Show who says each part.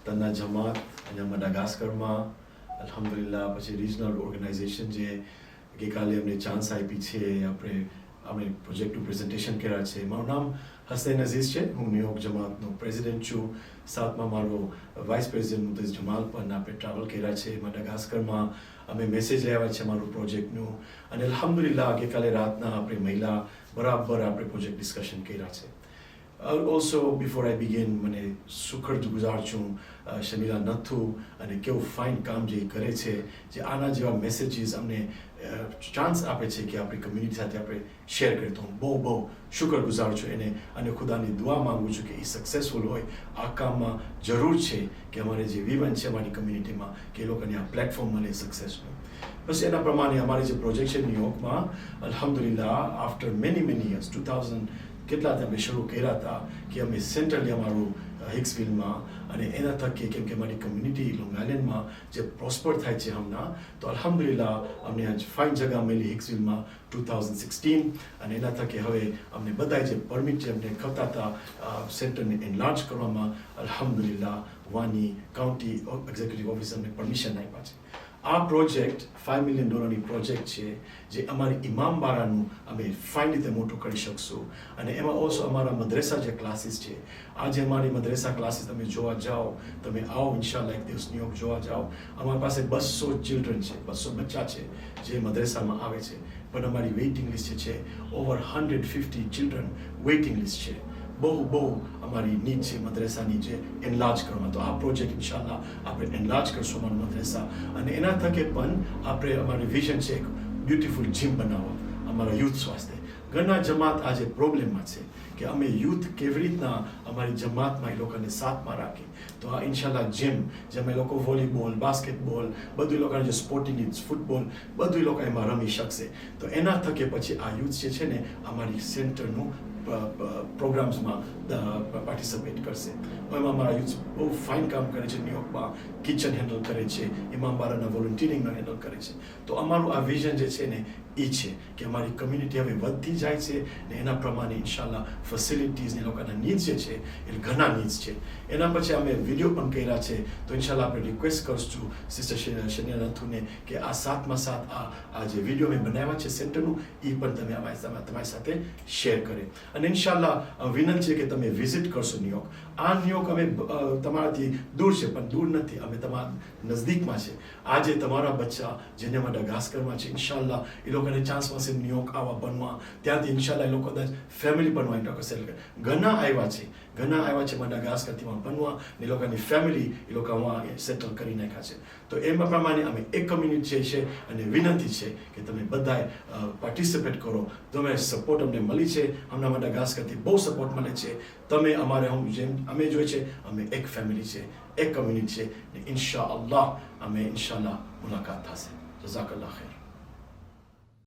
Speaker 1: તના જમાત અહીંયા મડાગાસ્કરમાં અલ્હમ્દુલિલ્લાહ પછી રિજનલ ઓર્ગેનાઇઝેશન જે ગઈકાલે અમને ચાન્સ આપી છે આપણે પ્રોજેક્ટનું પ્રેઝન્ટેશન કર્યા છે. મારું નામ હસનૈન અઝીઝ છે. હું ન્યુયોર્ક જમાતનો પ્રેસિડેન્ટ છું. સાથમાં મારો વાઇસ પ્રેસિડેન્ટ મુતઝ જમાલ પણ આપણે ટ્રાવેલ કર્યા છે મડાગાસ્કરમાં. અમે મેસેજ લેવા છે મારું પ્રોજેક્ટનું અને અલ્હમ્દુલિલ્લાહ ગઈકાલે રાતના આપણે મહિલા બરાબર આપણે પ્રોજેક્ટ ડિસ્કશન કર્યા છે. ઓલ્સો બિફોર આઈ બિગિન મને સુખદ ગુજાર છું શમીલા નથુ અને કેવું ફાઇન કામ જે કરે છે, જે આના જેવા મેસેજીસ અમને ચાન્સ આપે છે કે આપણી કમ્યુનિટી સાથે આપણે શેર કરીએ. તો હું બહુ શુક્રગુજાર છું એને અને ખુદાની દુઆ માંગુ છું કે એ સક્સેસફુલ હોય. આ કામમાં જરૂર છે કે અમારે જે વિવન છે અમારી કમ્યુનિટીમાં કે એ લોકોને આ પ્લેટફોર્મ મળે સક્સેસનું. બસ એના પ્રમાણે અમારી જે પ્રોજેક્ટ છે ન્યુયોર્કમાં અલ્હમ્દુલિલ્લાહ આફ્ટર મેની યર્સ 2000 કેટલા અમે શરૂ કર્યા હતા કે અમે સેન્ટ્રલી અમારું હિક્સવિલમાં અને એના થકી કેમ કે અમારી કમ્યુનિટી લોંગ આઇલેન્ડમાં જે પ્રોસ્પર થાય છે હમણાં, તો અલ્હમ્દુલિલ્લાહ અમને આજ ફાઇન જગા મળી હિક્સવિલમાં 2016 અને એના થકી હવે અમને બધા જે પરમિટ છે અમને ખપતા હતા સેન્ટરને એનલાર્જ કરવામાં અલ્હમ્દુલિલ્લાહ વાની કાઉન્ટી એક્ઝિક્યુટિવ ઓફિસરને પરમિશન આપ્યા છે. આ પ્રોજેક્ટ $5 million પ્રોજેક્ટ છે જે અમારી ઇમામબારાનું અમે ફાઇન રીતે મોટું કરી શકશું અને એમાં ઓલ્સો અમારા મદ્રેસા જે ક્લાસીસ છે, આજે અમારી મદ્રેસા ક્લાસીસ તમે જોવા જાઓ, તમે આવો ઇન્શાલ્લાહ એક દિવસ ન્યુયોર્ક જોવા જાઓ. અમારી પાસે 200 ચિલ્ડ્રન છે, 200 બચ્ચા છે જે મદ્રેસામાં આવે છે, પણ અમારી વેઇટિંગ લિસ્ટ છે ઓવર 150 ચિલ્ડ્રન વેઇટિંગ લિસ્ટ છે. બહુ અમારી નીડ છે મદ્રેસાની જે એનલાર્જ કરવા. તો આ પ્રોજેક્ટ ઇન્શાલ્લાહ આપણે એનલાર્જ કરશું અમારું મદ્રેસા અને એના થકે પણ આપણે અમારી વિઝન છે એક બ્યુટિફુલ જીમ બનાવવા અમારા યુથ સ્વાસ્થ્ય. ઘણા જમાત આજે પ્રોબ્લેમમાં છે કે અમે યુથ કેવી રીતના અમારી જમાતમાં એ લોકોને સાથમાં રાખી. તો આ ઇન્શાલ્લાહ જીમ જેમ એ લોકો વોલીબોલ, બાસ્કેટબોલ, બધું એ લોકોને જે સ્પોર્ટિંગ ફૂટબોલ બધું એ લોકો એમાં રમી શકશે. તો એના થકે પછી આ યુથ જે છે ને અમારી સેન્ટરનું પ્રોગ્રામ્સમાં પાર્ટિસિપેટ કરશે. એમાં અમારા યુથ બહુ ફાઇન કામ કરે છે. ન્યુયોર્કમાં કિચન હેન્ડલ કરે છે, ઇમામબારાના વોલન્ટિયરિંગનો હેન્ડલ કરે છે. તો અમારું આ વિઝન જે છે ને એ છે કે અમારી કમ્યુનિટી હવે વધતી જાય છે ને એના પ્રમાણે ઇન્શાલ્લાહ ફેસિલિટીઝ ને લોકોના નીડ્સ જે છે એ ઘણા નીડ્સ છે. એના પછી અમે વિડીયો પણ કર્યા છે. તો ઇન્શાલ્લાહ આપણે રિક્વેસ્ટ કરશું સિસ્ટર શનિયા નથુને કે આ સાથમાં સાથ આ જે વિડીયો મેં બનાવ્યા છે સેન્ટરનું એ પણ તમે તમારી સાથે શેર કરે અને ઇન્શાલ્લાહ વિનંતી છે કે તમે વિઝિટ કરશો ન્યુયોર્ક. આ ન્યુયોર્ક અમે તમારાથી દૂર છે પણ દૂર નથી, અમે તમારા નજદીકમાં છે. આજે તમારા બચ્ચા જેને મડાગાસ્કરમાં છે ઇન્શાલ્લાહ એ લોકોને ચાન્સ મળશે ન્યુયોર્ક આવવા બનવા, ત્યાંથી ઇન્શાલ્લાહ એ લોકો કદાચ ફેમિલી બનવા ઘણા આવ્યા છે મડાગાસ્કરથી બનવા ને એ લોકોની ફેમિલી એ લોકો સેટલ કરી નાખ્યા છે. તો એમાં પ્રમાણે અમે એક કમ્યુનિટી છે અને વિનંતી છે કે તમે બધાએ પાર્ટિસિપેટ કરો. તમે સપોર્ટ અમને મળી છે, હમણાં મડાગાસ્કરથી બહુ સપોર્ટ મળે છે. તમે અમારે જેમ અમે જોઈએ છે અમે એક ફેમિલી છે, એક કમ્યુનિટી છે ને ઇન્શાઅલ્લાહ અમે ઇન્શાઅલ્લાહ મુલાકાત થશે. જઝાકલ્લાહ ખૈર.